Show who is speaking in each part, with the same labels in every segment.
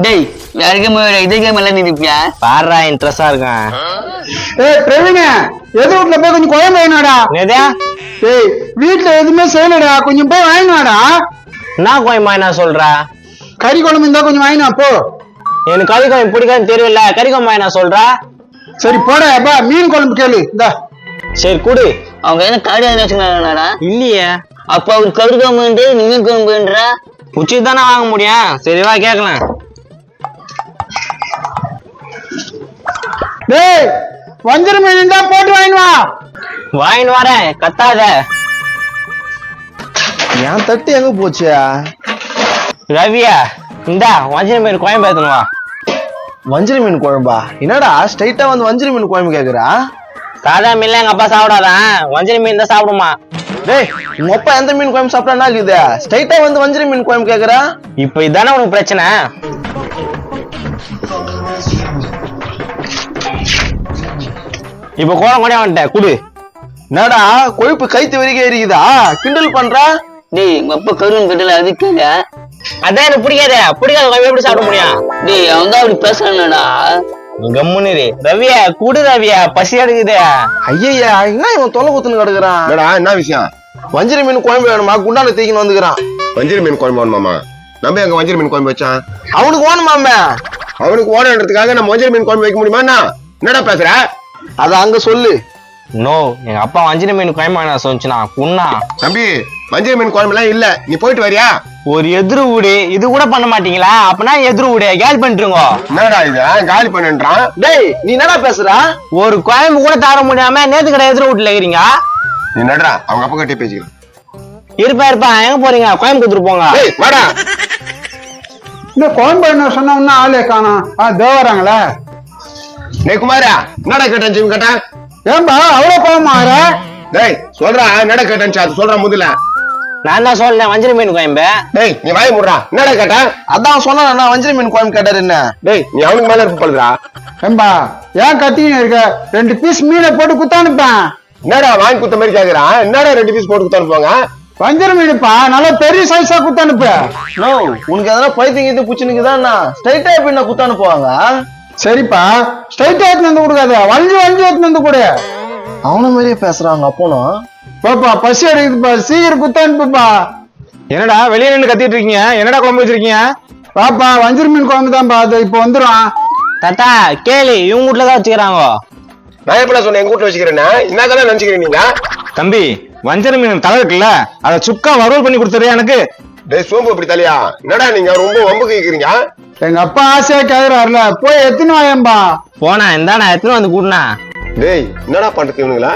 Speaker 1: டேய் வேற கேம் இதே கேம் எல்லாம் நினைப்பியா
Speaker 2: பாடுறா இன்ட்ரெஸ்டா இருக்கான்.
Speaker 3: ஏய் பிரவீன எது வீட்டுல போய் கொஞ்சம் குழம்பு வாங்கினாடா. ஏய் வீட்டுல எதுவுமே செய்யலடா, கொஞ்சம் போய் வாங்கினாடா.
Speaker 2: என்ன கோயமா என்ன சொல்ற?
Speaker 3: கறி குழம்பு இருந்தா கொஞ்சம் வாங்கினா போ.
Speaker 2: எனக்கு கறி குழம்பு பிடிக்காதுன்னு தெரியல, கறி குழம்பு என்ன சொல்ற?
Speaker 3: சரி போடா அப்பா, மீன் குழம்பு கேளு. இந்தா
Speaker 2: சரி குடு.
Speaker 1: அவங்க என்ன காடு வச்சுக்கலாம்டா?
Speaker 2: இல்லையே.
Speaker 1: அப்ப அவர் கறி குழம்புன்ற நீ மீன் குழம்புன்ற
Speaker 2: உச்சி தானே வாங்க முடியும். சரிவா கேக்கலாம்.
Speaker 3: டேய் வஞ்சர மீன் இருந்தா போட்டு வாங்கினு வா.
Speaker 2: வாங்கின்னு வரேன், கத்தாத.
Speaker 4: என் தட்டு எங்க போச்சு?
Speaker 2: ரவியா இந்தா வஞ்சர மீன் கோயம்பு ஏத்தணுவா.
Speaker 4: வஞ்சிர மீன் குழம்பா? என்னடா ஸ்ட்ரைட்டா வந்து வஞ்சிர மீன் குழம்பு கேக்குறா?
Speaker 2: சாதா மீன்ல எங்க அப்பா சாப்பிடாதான், வஞ்சர மீன் தான் சாப்பிடுமா.
Speaker 4: டேய் உங்க அப்பா எந்த மீன் குழம்பு சாப்பிட்டா என்ன இருக்குது? ஸ்ட்ரைட்டா வந்து வஞ்சிர மீன் குழம்பு கேக்குறா?
Speaker 2: இப்ப இதானே உனக்கு பிரச்சனை. இப்ப கோலம் கூட வந்துட்டேன், குடு.
Speaker 4: என்னடா கொழுப்பு கைத்து வரைக்கும் இருக்குதா? கிண்டல் பண்ற?
Speaker 1: டேய் உங்க அப்பா கருவன் கட்டல அதுக்கு
Speaker 2: அதான் எனக்கு பிடிக்காது. பிடிக்காத கோயம்பு எப்படி சாப்பிட முடியும்?
Speaker 1: டேய் அவன் தான் அப்படி பேசுறானடா.
Speaker 2: கம்முன்னு ரவியா குடு. ரவியா பசி எடுக்குது.
Speaker 4: ஐயா எங்க இவன் தொலை குத்துன்னு கிடக்குறான்?
Speaker 5: என்னடா என்ன விஷயம்?
Speaker 4: வஞ்சிர மீன் குழம்பு வேணுமா? குண்டான தூக்கின்னு வந்துக்கிறான்.
Speaker 5: வஞ்சிர மீன் குழம்பு வேணுமாமா? நம்ம எங்க வஞ்சிர மீன் குழம்பு வச்சான்?
Speaker 4: அவனுக்கு வேணுமாமே.
Speaker 5: அவனுக்கு ஓடன்றதுக்காக நம்ம வஞ்சிர மீன் குழம்பு வைக்க முடியுமா? என்னடா பேசுற?
Speaker 4: அத அங்க சொல்லு.
Speaker 2: நோ, எங்க அப்பா வஞ்சிர மீன் கோயம்பு சொன்னா குண்ணா.
Speaker 5: தம்பி வஞ்சிர மீன் குழம்பு எல்லாம் இல்ல, நீ போயிட்டு வரியா?
Speaker 2: ஒரு எதிர் வீடு இது கூட பண்ண மாட்டீங்களா? அப்பனா எதிர் வீடு கேள் பண்ணிட்டுருங்க.
Speaker 5: என்னடா இது காலி பண்ணுன்றான்?
Speaker 4: டேய் நீ என்னடா பேசுற?
Speaker 2: ஒரு கோயம்பு கூட தர முடியாம நேத்து கடை எதிர் வீட்டுல இருக்கிறீங்க.
Speaker 5: நீ நடரா அவங்க அப்பா கிட்டே பேசிக்கலாம்.
Speaker 2: இருப்பா எங்க போறீங்க? கோயம்பு கொடுத்துட்டு போங்க.
Speaker 5: வாடா.
Speaker 3: இந்த குழம்பு என்ன சொன்னா ஆளே காணோம். தேவறாங்களே.
Speaker 5: டேய் குமாரா என்னடா கேட்டேன் ஜிம் கேட்டா?
Speaker 3: ஏன்பா அவ்வளவு கோவமா ஆற?
Speaker 5: டேய் சொல்றா என்னடா கேட்டேன்னு அது சொல்றா முதல்ல.
Speaker 2: நான் தான் சொல்றேன் வஞ்சிர மீன் கோயம்பு.
Speaker 5: டேய் நீ வாய மூடுறா. என்னடா கேட்டா?
Speaker 4: அதான் சொன்னா வஞ்சிர மீன் குழம்பு கேட்டாரு. என்ன
Speaker 5: டேய் நீ அவனுக்கு மேல இருக்க போடுறா.
Speaker 3: ஏன்பா ஏன் கத்தின்னு இருக்க? 2 பீஸ் மீனை போட்டு குத்தானுப்பேன்.
Speaker 5: என்னடா வாங்கி குத்த மாதிரி கேக்குறான்? என்னடா 2 பீஸ் போட்டு குத்தானு போங்க.
Speaker 3: வஞ்சர மீனுப்பா நல்லா பெரிய சைஸா குத்தானுப்ப.
Speaker 4: நோ உனக்கு எதனா பைத்தியம் இது புச்சுனுக்குதான் ஸ்ட்ரைட்டா எப்படி நான் குத்தானு போவாங்க?
Speaker 3: சரிப்பா ஸ்ட்ரைட்டா எடுத்து வந்து கொடுக்காத, வளைஞ்சு எடுத்து வந்து கொடு.
Speaker 4: அவன மாதிரியே பேசுறாங்க அப்பனும்.
Speaker 3: பாப்பா பசி எடுக்குதுப்பா, சீக்கிரம் குத்தானுப்பா.
Speaker 2: என்னடா வெளியே நின்று கத்திட்டு இருக்கீங்க? என்னடா குழம்பு வச்சிருக்கீங்க?
Speaker 3: பாப்பா வஞ்சர மீன் குழம்பு தான்ப்பா, அது இப்ப வந்துடும்.
Speaker 2: தாத்தா கேளு, இவங்க வீட்டுலதான் வச்சுக்கிறாங்க.
Speaker 5: நான் எப்ப சொன்னேன் எங்க வீட்டுல வச்சுக்கிறேன்னா? என்னதான் நினைச்சுக்கிறேன் நீங்க?
Speaker 2: தம்பி வஞ்சர மீன் தலை இருக்குல்ல, அதை சுக்கா வறுவல் பண்ணி கொடுத்துறியா எனக்கு?
Speaker 5: டேய் சோம்பு இப்படி தலையா? என்னடா நீங்க ரொம்ப வம்பு கேக்குறீங்க?
Speaker 3: எங்க அப்பா ஆசையா கேக்குறாருல, போய் எத்தனை வாயம்பா.
Speaker 2: போனா இந்தாண்ணா எத்தனை வந்து கூட்டினா.
Speaker 5: டேய் என்னடா பண்றது இவனுங்களா?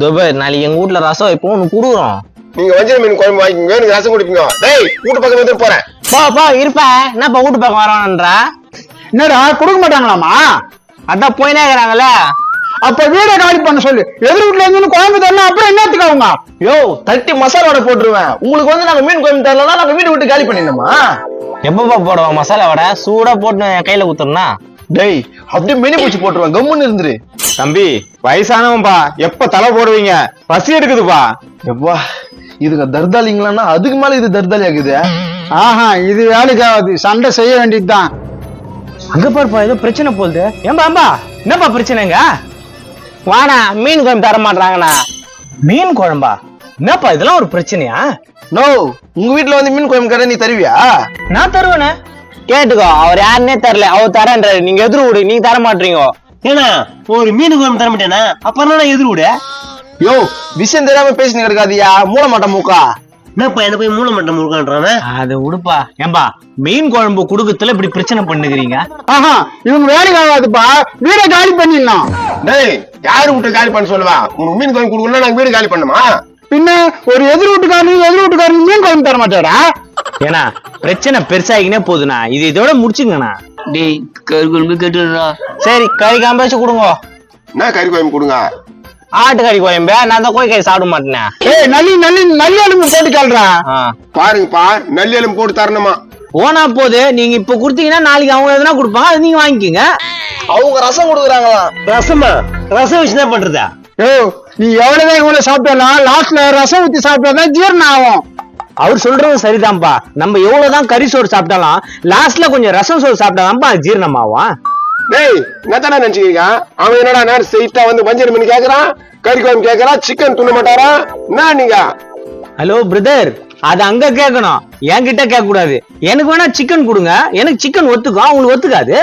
Speaker 2: துபர் நாளைக்கு எங்க வீட்டுல ரசம் இப்போ ஒண்ணு குடுக்குறோம்.
Speaker 5: நீங்க வஞ்சர மீன் குழம்பு வாங்கிக்கோங்க, எனக்கு ரசம் குடிப்பீங்க. டேய் வீட்டு பக்கம் வந்து போறேன்.
Speaker 2: போ இருப்ப என்னப்பா வீட்டு பக்கம் வரணும்ன்றா?
Speaker 3: என்னடா கொடுக்க மாட்டாங்களாமா?
Speaker 2: அதான் போயினே இருக்கிறாங்கல்ல.
Speaker 3: அப்ப வீடை காலி பண்ண சொல்லு. எதிர் வீட்டுல இருந்து குழம்பு தரணும், அப்புறம் என்னத்துக்கு அவங்க?
Speaker 4: யோ தட்டி மசாலோட போட்டுருவேன். உங்களுக்கு வந்து நாங்க மீன் குழம்பு தரலன்னா நாங்க வீடு விட்டு காலி பண்ணிடணுமா?
Speaker 2: எப்பப்பா போடுவோம் மசாலா வடை? சூடா போட்டு கையில குத்துறனா?
Speaker 4: டேய் அப்படியே மெனி பூச்சி போட்டுருவேன், கம்முன்னு இருந்துரு.
Speaker 6: தம்பி வயசானவன்பா, எப்ப தலை போடுவீங்க? பசி எடுக்குதுப்பா.
Speaker 4: எப்பா இதுக்கு தர்தாலிங்களான்னா அதுக்கு மேல இது தர்தாலி ஆகுது.
Speaker 3: ஆஹா இது வேலைக்கு ஆகுது, சண்டை செய்ய வேண்டியதுதான்.
Speaker 2: அங்க பாருப்பா ஏதோ பிரச்சனை போகுது. ஏம்பா என்னப்பா பிரச்சனைங்க? வாடா மீன் குழம்பு தர மாட்டாங்கண்ணா. மீன் குழம்பா? என்னப்பா இதெல்லாம் ஒரு பிரச்சனையா?
Speaker 4: நோ உங்க வீட்டுல வந்து மீன் குழம்பு கடை நீ தருவியா?
Speaker 2: நான் தருவேனே. கேட்டுக்கோ, அவர் யாருன்னே தரல, அவர் தரேன்றாரு. நீங்க எதிர் விடு, நீங்க தர மாட்டீங்க.
Speaker 7: ஏன்னா ஒரு மீன் குழம்பு தர மாட்டேனா? அப்புறம் எதிர் விட?
Speaker 4: யோ விஷயம் தெரியாம பேசினு கிடக்காதியா, மூட மாட்டேன் மூக்கா.
Speaker 7: என்னப்பா என்ன போய் மூளை மட்டம் முழுக்கான்றானே?
Speaker 2: அது உடுப்பா. ஏம்பா மீன் குழம்பு குடுக்கத்துல இப்படி பிரச்சனை பண்ணுகிறீங்க?
Speaker 3: ஆஹா இவங்க வேலைக்கு ஆகாதுப்பா, வீடை காலி பண்ணிடலாம்.
Speaker 5: டேய் யாரு வீட்டு காலி பண்ண சொல்லுவா? உனக்கு மீன் குழம்பு கொடுக்கணும்னா நாங்க வீடு காலி பண்ணுமா?
Speaker 3: பின்ன ஒரு எதிர் வீட்டுக்காரன் மீன் குழம்பு தர மாட்டாரா?
Speaker 2: ஏன்னா பிரச்சனை பெருசாகினே போகுதுண்ணா, இது இதோட முடிச்சுங்கண்ணா.
Speaker 1: டேய் கறி குழம்பு கேட்டுடுறா.
Speaker 2: சரி கறி காம்பு வச்சு கொடுங்க.
Speaker 5: என்ன கறி குழம்பு கொடுங்க?
Speaker 2: ஆட்டுக்கறி கோயம்பு. நான் தான் கோழிக்கறி சாப்பிட மாட்டேனே.
Speaker 3: ஏய் நல்லி எலும்பு போட்டு கேள்றா.
Speaker 5: பாருங்கப்பா நல்லி எலும்பு போட்டு தரணுமா?
Speaker 2: ஓனா போது நீங்க இப்ப குடுத்தீங்கன்னா நாளைக்கு அவங்க எதுனா கொடுப்பாங்க, அது நீங்க வாங்கிக்கோங்க.
Speaker 4: அவங்க ரசம் கொடுக்குறாங்களாம்.
Speaker 7: ரசமா? ரசம் வச்சு என்ன பண்றதா?
Speaker 3: நீ எவ்வளவுதான் இவ்வளவு சாப்பிடலாம், லாஸ்ட்ல ரசம் ஊத்தி சாப்பிட்டாதான் ஜீரணம் ஆகும்.
Speaker 2: அவர் சொல்றதும் சரிதான்ப்பா. நம்ம எவ்வளவுதான் கறி சோறு சாப்பிட்டாலும் லாஸ்ட்ல கொஞ்சம் ரசம் சோறு சாப்பிட்டாதான்ப்பா ஜீரணமாகும்.
Speaker 5: டேய் என்னத்தானே நினைச்சுக்கீங்க? அவன் என்னடா ஸ்ட்ரெயிட்டா வந்து வஞ்சரம் மீன் கேக்குறான், கறி குழம்பு கேக்குறான், சிக்கன் துண்ண மாட்டாரா என்ன நீங்க?
Speaker 2: ஹலோ பிரதர், அது அங்க கேட்கணும், என்கிட்ட கேட்க கூடாது. எனக்கு வேணா சிக்கன் கொடுங்க, எனக்கு சிக்கன் ஒத்துக்கும், உங்களுக்கு ஒத்துக்காது.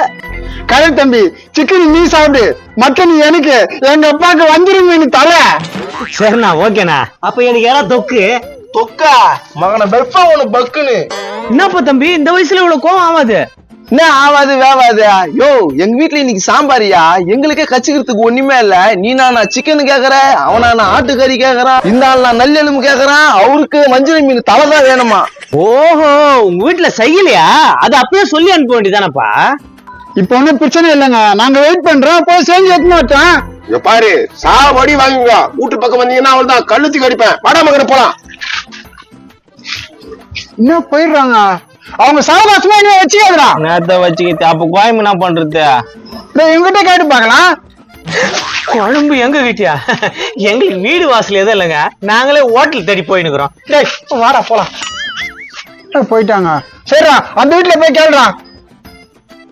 Speaker 3: கரெக்ட் தம்பி, சிக்கன் நீ சாப்பிடு, மட்டன் எனக்கு, எங்க அப்பாவுக்கு வஞ்சிரம் மீன் தலை.
Speaker 2: சரிண்ணா, ஓகேண்ணா.
Speaker 7: அப்ப எனக்கு யாரா தொக்கு
Speaker 4: தொக்கா மகன பெப்பா உனக்கு பக்குன்னு
Speaker 2: என்னப்பா தம்பி இந்த வயசுல இவ்வளவு கோவம் ஆகாது?
Speaker 4: என்ன ஆவாது வேவாது? யோ எங்க வீட்டுல இன்னைக்கு சாம்பாரியா, எங்களுக்கே கச்சிக்கிறதுக்கு ஒண்ணுமே இல்ல. நீ நான் சிக்கன் கேக்குற, அவனா நான் ஆட்டுக்கறி கேக்குறான், இந்த ஆள் நான் நல்லெலும்பு கேக்குறான், அவருக்கு மஞ்சள் மீன் தலைதான் வேணுமா?
Speaker 2: ஓஹோ, உங்க வீட்டுல செய்யலையா? அது அப்பயே சொல்லி அனுப்ப வேண்டியதானப்பா.
Speaker 3: இப்ப ஒண்ணும் பிரச்சனை இல்லைங்க, நாங்க வெயிட் பண்றோம், போய் செஞ்சு எடுத்து மாட்டோம்.
Speaker 5: இங்க பாரு, சாவடி வாங்குங்க. வீட்டு பக்கம் வந்தீங்கன்னா அவள் தான் கழுத்துக்கு அடிப்பேன். வாடா மகன போலாம்.
Speaker 3: இன்னும் போயிடுறாங்க, அவங்க சாவகாசமா என்ன வச்சுக்காதுடா.
Speaker 2: நேத்த வச்சுக்கிட்டு அப்ப கோயம்பு என்ன பண்றது?
Speaker 3: இவங்கிட்ட கேட்டு பாக்கலாம்.
Speaker 2: குழம்பு எங்க வீட்டியா? எங்களுக்கு வீடு வாசல் எதுவும் இல்லைங்க, நாங்களே ஹோட்டல் தேடி போயினுக்கிறோம். வாடா போலாம்.
Speaker 3: போயிட்டாங்க. சரிடா, அந்த வீட்டுல போய் கேளுறான்.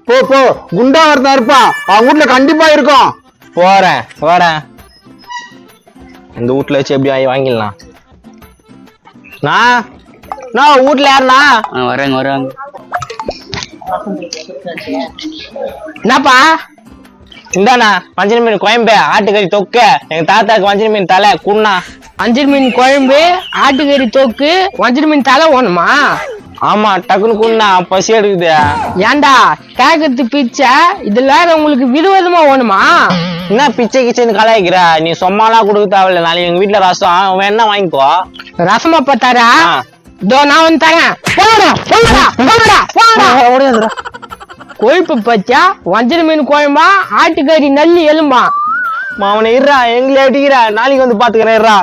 Speaker 3: போ போ, குண்டா ஒருத்தன் இருப்பான், அவங்க வீட்டுல கண்டிப்பா இருக்கும்.
Speaker 2: போறேன் வரேன். இந்த வீட்டுல வச்சு எப்படி வாங்கிடலாம்? நான் வீட்டுல யாருண்ணா?
Speaker 1: வராங்க.
Speaker 2: என்னப்பா? இந்தாண்ணா வஞ்சர மீன் குழம்பு, ஆட்டுக்கறி தொக்கு, எங்க தாத்தாக்கு வஞ்சர மீன் தலை குண்ணா.
Speaker 8: வஞ்சர மீன் குழம்பு, ஆட்டுக்கறி தொக்கு, வஞ்சர மீன் தலை வேணுமா?
Speaker 2: ஆமா, டக்குனு குண்ணா, பசி எடுக்குது.
Speaker 8: ஏண்டா கேக்குறது பிச்சை, இதுல உங்களுக்கு விதவிதமா வேணுமா?
Speaker 2: என்ன பிச்சை கிச்சைன்னு கலாய்க்கிற? நீ சும்மாலாம் கொடுக்க தேவையில்ல, நாளைக்கு எங்க வீட்டுல ரசம் வேணா வாங்கிக்கோ.
Speaker 8: ரசமா பார்த்தாரா? இதோ நான் வந்து தரேன். கொழுப்பு பச்சா வஞ்சர மீன் குழம்பா, ஆட்டுக்கறி நல்லி எலும்பா.
Speaker 2: மாவனை இருறா, எங்களை அடிக்கிற, நாளைக்கு வந்து பாத்துக்கிறேன் இருறா.